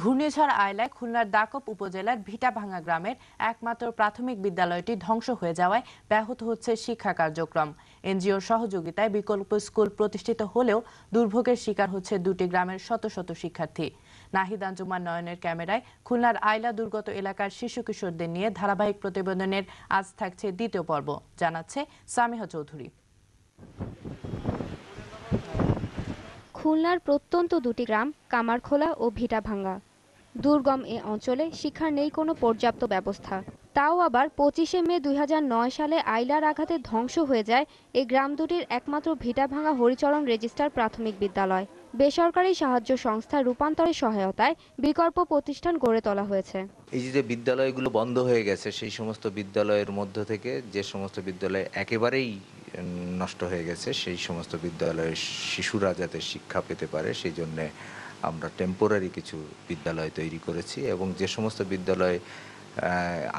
ঘূর্ণিঝড় আয়লায় খুলনার দাকপ উপজেলার ভিটাভাঙ্গা গ্রামের একমাত্র প্রাথমিক বিদ্যালয়টি ধ্বংস হয়ে যাওয়ায় ব্যাহত হচ্ছে শিক্ষা কার্যক্রম। এনজিওর সহযোগিতায় বিকল্প স্কুল প্রতিষ্ঠিত হলেও দুর্ভোগের শিকার হচ্ছে দুটি গ্রামের শত শত শিক্ষার্থী। নাহিদ আঞ্জুমান নয়নের ক্যামেরায় খুলনার আয়লা দুর্গত এলাকার শিশু কিশোরদের নিয়ে ধারাবাহিক প্রতিবেদনের আজ থাকছে দ্বিতীয় পর্ব, জানাচ্ছে সামিহা চৌধুরী। খুলনার প্রত্যন্ত দুটি গ্রাম কামারখোলা ও ভিটাভাঙ্গা। দুর্গম এ অঞ্চলে শিক্ষার নেই কোনো পর্যাপ্ত ব্যবস্থা। তাও আবার 25শে মে 2009 সালে আইলার আঘাতে ধ্বংস হয়ে যায় এই গ্রাম দুটির একমাত্র ভিটাভাঙ্গা হরিচরণ রেজিস্টার প্রাথমিক বিদ্যালয়। বেসরকারি সাহায্য সংস্থা রূপান্তরের সহায়তায় বিকল্প প্রতিষ্ঠান গড়ে তোলা হয়েছে। এই যে বিদ্যালয়গুলো বন্ধ হয়ে গেছে, সেই সমস্ত বিদ্যালয়ের মধ্য থেকে যে সমস্ত বিদ্যালয় একেবারেই নষ্ট হয়ে গেছে, সেই সমস্ত বিদ্যালয়ের শিশুরা যাতে শিক্ষা পেতে পারে সেই জন্যে আমরা টেম্পোরারি কিছু বিদ্যালয় তৈরি করেছি এবং যে সমস্ত বিদ্যালয়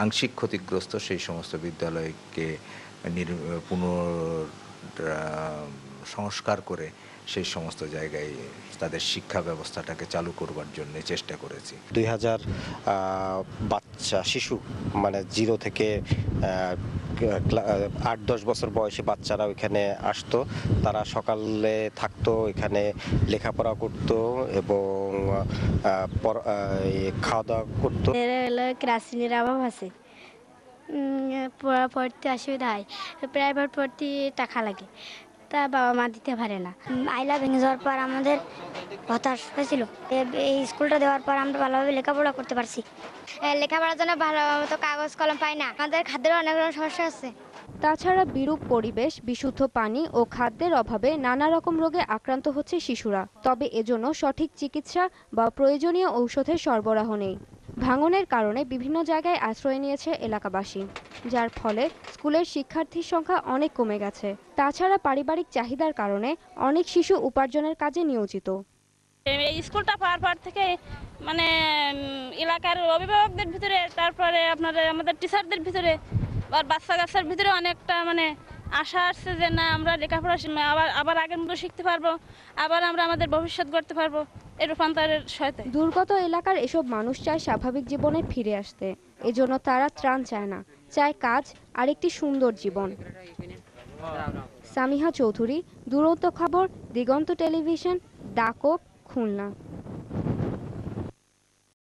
আংশিক ক্ষতিগ্রস্ত সেই সমস্ত বিদ্যালয়কে সংস্কার করে সেই সমস্ত জায়গায় তাদের শিক্ষা ব্যবস্থাটাকে চালু করবার জন্য চেষ্টা করেছি। 2000 বাচ্চা শিশু মানে 0 থেকে 8-10 বছর বয়সী বাচ্চারা ওইখানে আসতো। তারা সকালে থাকতো, এখানে লেখাপড়া করতো এবং খাওয়া দাওয়া করতো। ক্লাসিনের অভাব আছে, পড়তে অসুবিধা হয়, প্রাইভেট পড়তে টাকা লাগে, তা বাবা মা দিতে পারে না। আইলা ভেঙে যাওয়ার পর আমাদের হতাশ হয়েছিল। এই স্কুলটা দেওয়ার পর আমরা ভালোভাবে লেখাপড়া করতে পারছি। লেখাপড়ার জন্য ভালো মতো কাগজ কলম পাই না, আমাদের খাদ্যের অনেক রকম সমস্যা আছে। তাছাড়া বিরূপ পরিবেশ, বিশুদ্ধ পানি ও খাদ্যের অভাবে নানা রকম রোগে আক্রান্ত হচ্ছে শিশুরা। তবে এজন্য সঠিক চিকিৎসা বা প্রয়োজনীয় ঔষধের সরবরাহ নেই। ভাঙনের কারণে বিভিন্ন জায়গায় আশ্রয় নিয়েছে এলাকাবাসী, যার ফলে স্কুলের শিক্ষার্থীর সংখ্যা অনেক কমে গেছে। তাছাড়া পারিবারিক চাহিদার কারণে অনেক শিশু উপার্জনের কাজে নিয়োজিত। এই স্কুলটা পাওয়ার পর থেকে মানে এলাকার অভিভাবকদের ভিতরে, তারপরে আমাদের টিচারদের ভিতরে আর বাচ্চা কাচ্চার ভিতরে অনেকটা মানে আশা আসছে যে না, আমরা লেখাপড়া আবার আগের মতো শিখতে পারবো, আবার আমরা আমাদের ভবিষ্যৎ গড়তে পারবো। এই রূপান্তরের সাথে দুর্গত এলাকার এসব মানুষ চায় স্বাভাবিক জীবনে ফিরে আসতে। এজন্য তারা ত্রাণ চায় না, চায় কাজ আর একটি সুন্দর জীবন। সামিহা চৌধুরী, দুরন্ত খবর, দিগন্ত টেলিভিশন, দাকপ, খুলনা।